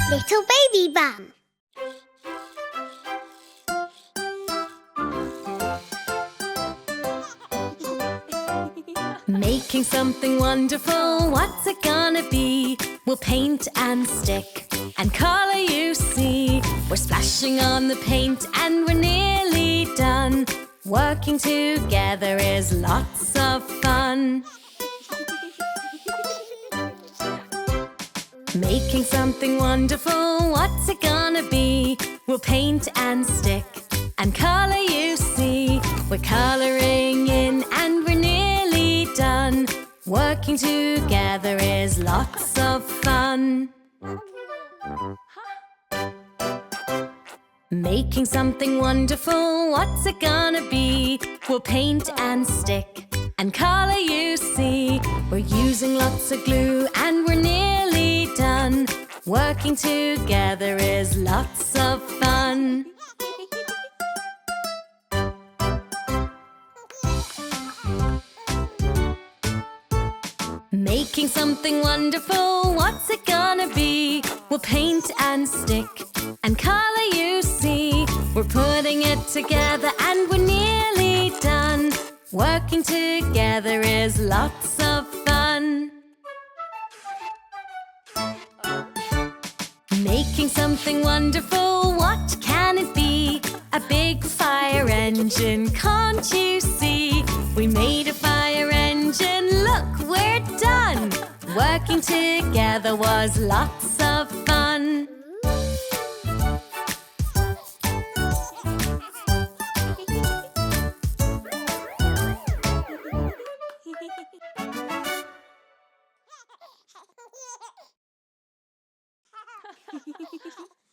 Little baby bum. Making something wonderful, what's it gonna be? We'll paint and stick and color, you see. We're splashing on the paint and we're nearly done. Working together is lots of fun. Making something wonderful, what's it gonna be? We'll paint and stick and color, you see. We're coloring in and we're nearly done. Working together is lots of fun. Making something wonderful, what's it gonna be? We'll paint and stick and color, you see. We're using lots of glue and we're nearly done. Working together is lots of fun. Making something wonderful, what's it gonna be? We'll paint and stick and color, you see. We're putting it together and we're nearly done. Working together is lots of fun. Making something wonderful, what can it be? A big fire engine, can't you see? We made a fire engine, look, we're done. Working together was lots of fun.